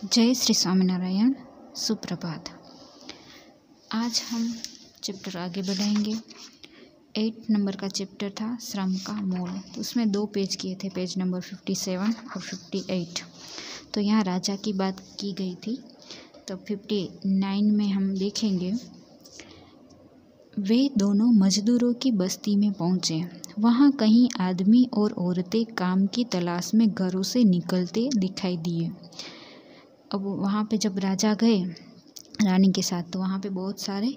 जय श्री स्वामीनारायण। सुप्रभात। आज हम चैप्टर आगे बढ़ाएंगे। 8 नंबर का चैप्टर था श्रम का मोल। तो उसमें 2 पेज किए थे, पेज नंबर 57 और 58। तो यहाँ राजा की बात की गई थी। तो 59 में हम देखेंगे, वे दोनों मजदूरों की बस्ती में पहुँचे। वहाँ कहीं आदमी और औरतें काम की तलाश में घरों से निकलते दिखाई दिए। अब वहाँ पे जब राजा गए रानी के साथ, तो वहाँ पे बहुत सारे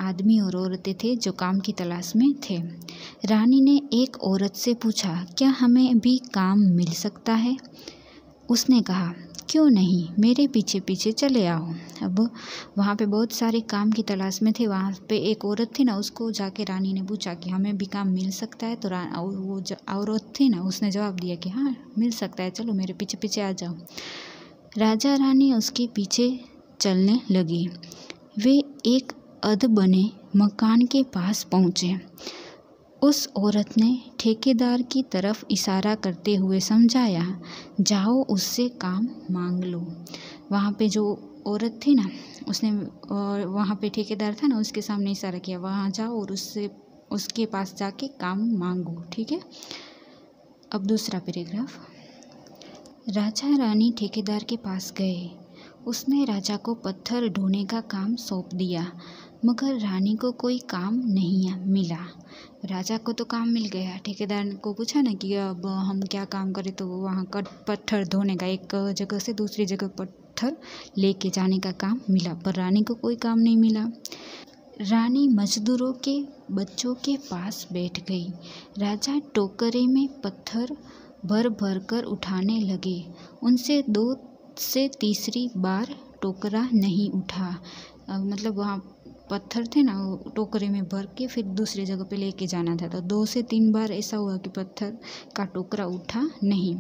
आदमी और औरतें थे जो काम की तलाश में थे। रानी ने एक औरत से पूछा, क्या हमें भी काम मिल सकता है? उसने कहा, क्यों नहीं, मेरे पीछे पीछे चले आओ। अब वहाँ पे बहुत सारे काम की तलाश में थे। वहाँ पे एक औरत थी ना, उसको जाके रानी ने पूछा कि हमें भी काम मिल सकता है। तो वो औरत थी ना, उसने जवाब दिया कि हाँ मिल सकता है, चलो मेरे पीछे पीछे आ जाओ। राजा रानी उसके पीछे चलने लगी। वे एक अध बने मकान के पास पहुँचे। उस औरत ने ठेकेदार की तरफ इशारा करते हुए समझाया, जाओ उससे काम मांग लो। वहाँ पे जो औरत थी ना, उसने वहाँ पे ठेकेदार था ना, उसके सामने इशारा किया, वहाँ जाओ और उसके पास जाके काम मांगो। ठीक है। अब दूसरा पैराग्राफ। राजा रानी ठेकेदार के पास गए। उसने राजा को पत्थर ढोने का काम सौंप दिया, मगर रानी को कोई काम नहीं मिला। राजा को तो काम मिल गया। ठेकेदार को पूछा ना कि अब हम क्या काम करें, तो वहाँ का पत्थर ढोने का, एक जगह से दूसरी जगह पत्थर लेके जाने का काम मिला, पर रानी को कोई काम नहीं मिला। रानी मजदूरों के बच्चों के पास बैठ गई। राजा टोकरे में पत्थर भर भर कर उठाने लगे। उनसे 2 से तीसरी बार टोकरा नहीं उठा। मतलब वहाँ पत्थर थे ना, वो टोकरे में भर के फिर दूसरी जगह पे लेके जाना था। तो 2 से 3 बार ऐसा हुआ कि पत्थर का टोकरा उठा नहीं।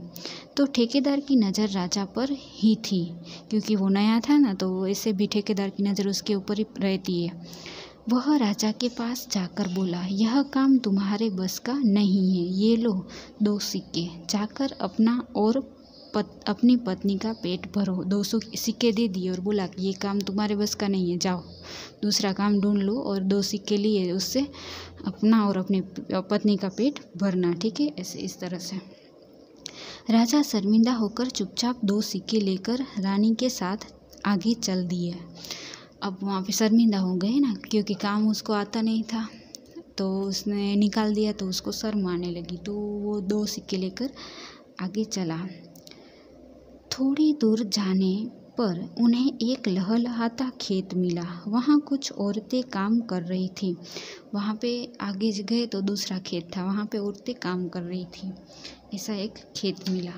तो ठेकेदार की नज़र राजा पर ही थी, क्योंकि वो नया था ना, तो ऐसे भी ठेकेदार की नज़र उसके ऊपर ही रहती है। वह राजा के पास जाकर बोला, यह काम तुम्हारे बस का नहीं है, ये लो 2 सिक्के, जाकर अपना और अपनी पत्नी का पेट भरो। 200 सिक्के दे दिए और बोला कि ये काम तुम्हारे बस का नहीं है, जाओ दूसरा काम ढूंढ लो, और 2 सिक्के लिए उससे अपना और अपनी पत्नी का पेट भरना। ठीक है। ऐसे इस तरह से राजा शर्मिंदा होकर चुपचाप 2 सिक्के लेकर रानी के साथ आगे चल दिए। अब वहाँ पे शर्मिंदा हो गए ना, क्योंकि काम उसको आता नहीं था, तो उसने निकाल दिया, तो उसको शर्म आने लगी। तो वो 2 सिक्के लेकर आगे चला। थोड़ी दूर जाने पर उन्हें एक लहलहाता खेत मिला। वहाँ कुछ औरतें काम कर रही थी। वहाँ पे आगे गए तो दूसरा खेत था, वहाँ पे औरतें काम कर रही थी। ऐसा एक खेत मिला।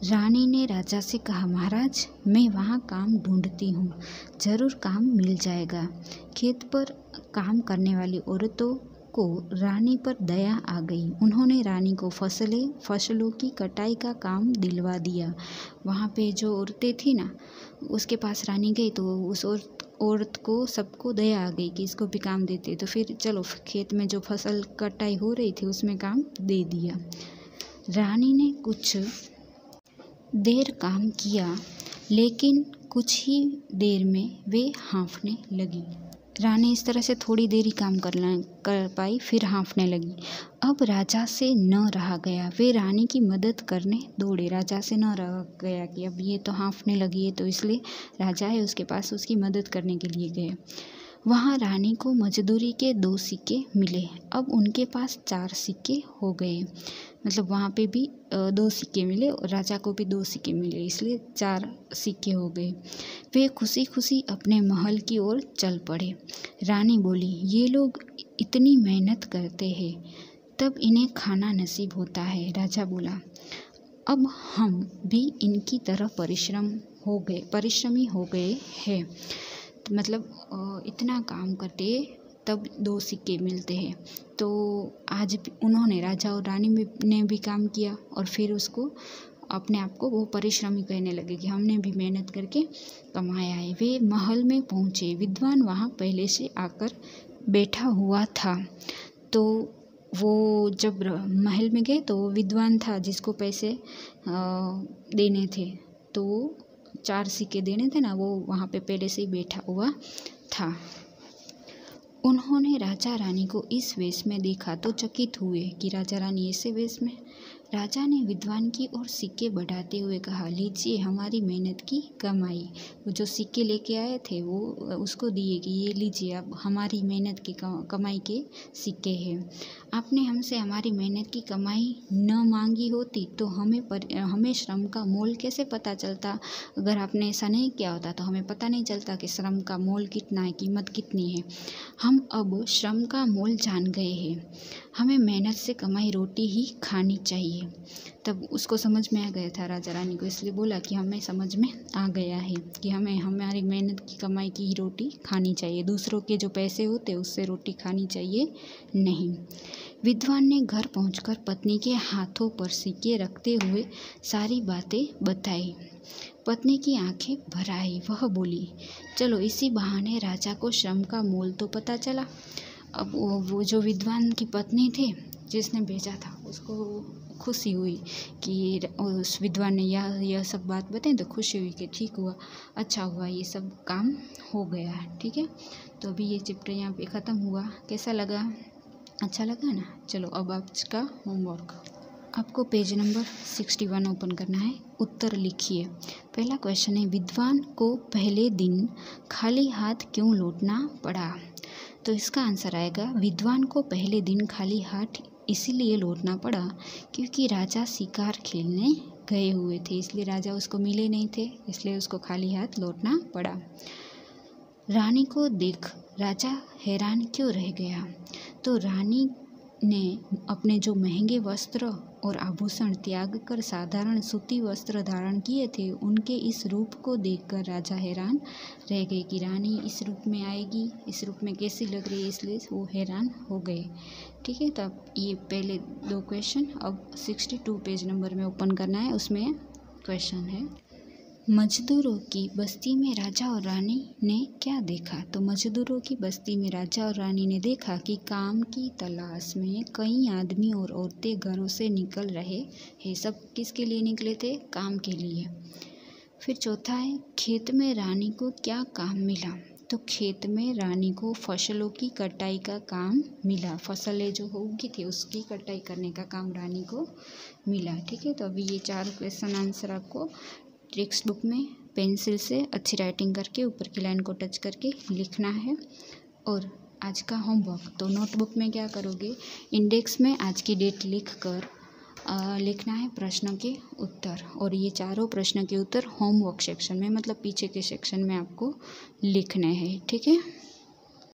रानी ने राजा से कहा, महाराज मैं वहाँ काम ढूंढती हूँ, ज़रूर काम मिल जाएगा। खेत पर काम करने वाली औरतों को रानी पर दया आ गई। उन्होंने रानी को फसलों की कटाई का काम दिलवा दिया। वहाँ पे जो औरतें थी ना, उसके पास रानी गई, तो उस औरत को सबको दया आ गई कि इसको भी काम देते। तो फिर चलो खेत में जो फसल कटाई हो रही थी उसमें काम दे दिया। रानी ने कुछ देर काम किया, लेकिन कुछ ही देर में वे हाँफने लगी। रानी इस तरह से थोड़ी देर ही काम कर पाई, फिर हाँफने लगी। अब राजा से न रहा गया। वे रानी की मदद करने दौड़े। राजा से न रहा गया कि अब ये तो हाँफने लगी है, तो इसलिए राजा है उसके पास, उसकी मदद करने के लिए गए। वहाँ रानी को मजदूरी के 2 सिक्के मिले। अब उनके पास 4 सिक्के हो गए। मतलब वहाँ पे भी 2 सिक्के मिले और राजा को भी 2 सिक्के मिले, इसलिए 4 सिक्के हो गए। वे खुशी खुशी अपने महल की ओर चल पड़े। रानी बोली, ये लोग इतनी मेहनत करते हैं, तब इन्हें खाना नसीब होता है। राजा बोला, अब हम भी इनकी तरह परिश्रमी हो गए हैं। मतलब इतना काम करते तब 2 सिक्के मिलते हैं। तो आज उन्होंने, राजा और रानी ने भी काम किया, और फिर उसको अपने आप को वो परिश्रमी कहने लगे कि हमने भी मेहनत करके कमाया है। वे महल में पहुँचे। विद्वान वहाँ पहले से आकर बैठा हुआ था। तो वो जब महल में गए तो विद्वान था जिसको पैसे देने थे, तो 4 सिक्के देने थे ना, वो वहाँ पे पहले से ही बैठा हुआ था। उन्होंने राजा रानी को इस वेश में देखा तो चकित हुए कि राजा रानी ऐसे वेश में। राजा ने विद्वान की ओर सिक्के बढ़ाते हुए कहा, लीजिए हमारी मेहनत की कमाई। वो जो सिक्के लेके आए थे वो उसको दिए कि ये लीजिए, अब हमारी मेहनत की कमाई के सिक्के हैं। आपने हमसे हमारी मेहनत की कमाई न मांगी होती तो हमें श्रम का मोल कैसे पता चलता। अगर आपने ऐसा नहीं किया होता तो हमें पता नहीं चलता कि श्रम का मोल कितना है, कीमत कितनी है। हम अब श्रम का मोल जान गए हैं। हमें मेहनत से कमाई रोटी ही खानी चाहिए। तब उसको समझ में आ गया था राजा रानी को, इसलिए बोला कि हमें समझ में आ गया है कि हमें हमारी मेहनत की कमाई की ही रोटी खानी चाहिए, दूसरों के जो पैसे होते उससे रोटी खानी चाहिए नहीं। विद्वान ने घर पहुंचकर पत्नी के हाथों पर सिक्के रखते हुए सारी बातें बताई। पत्नी की आंखें भर आई। वह बोली, चलो इसी बहाने राजा को श्रम का मोल तो पता चला। अब वो जो विद्वान की पत्नी थी जिसने भेजा था, उसको खुशी हुई कि उस विद्वान ने यह सब बात बताई, तो खुशी हुई कि ठीक हुआ, अच्छा हुआ, ये सब काम हो गया। ठीक है, तो अभी ये चैप्टर यहाँ पे ख़त्म हुआ। कैसा लगा? अच्छा लगा ना? चलो अब आज का होमवर्क, आपको पेज नंबर 61 ओपन करना है। उत्तर लिखिए। पहला क्वेश्चन है, विद्वान को पहले दिन खाली हाथ क्यों लौटना पड़ा? तो इसका आंसर आएगा, विद्वान को पहले दिन खाली हाथ इसीलिए लौटना पड़ा क्योंकि राजा शिकार खेलने गए हुए थे, इसलिए राजा उसको मिले नहीं थे, इसलिए उसको खाली हाथ लौटना पड़ा। रानी को देख राजा हैरान क्यों रह गया? तो रानी ने अपने जो महंगे वस्त्र और आभूषण त्याग कर साधारण सूती वस्त्र धारण किए थे, उनके इस रूप को देखकर राजा हैरान रह गए कि रानी इस रूप में आएगी, इस रूप में कैसी लग रही है, इसलिए वो हैरान हो गए। ठीक है, तो अब ये पहले 2 क्वेश्चन, अब 62 पेज नंबर में ओपन करना है। उसमें क्वेश्चन है, मजदूरों की बस्ती में राजा और रानी ने क्या देखा? तो मजदूरों की बस्ती में राजा और रानी ने देखा कि काम की तलाश में कई आदमी और औरतें घरों से निकल रहे हैं। सब किसके लिए निकले थे? काम के लिए। फिर चौथा है, खेत में रानी को क्या काम मिला? तो खेत में रानी को फसलों की कटाई का काम मिला। फसलें जो होगी थी उसकी कटाई करने का काम रानी को मिला। ठीक है, तो अभी ये 4 क्वेश्चन आंसर आपको टेक्स्ट बुक में पेंसिल से अच्छी राइटिंग करके ऊपर की लाइन को टच करके लिखना है। और आज का होमवर्क, तो नोटबुक में क्या करोगे, इंडेक्स में आज की डेट लिख कर लिखना है प्रश्नों के उत्तर, और ये चारों प्रश्न के उत्तर होमवर्क सेक्शन में, मतलब पीछे के सेक्शन में आपको लिखने हैं। ठीक है।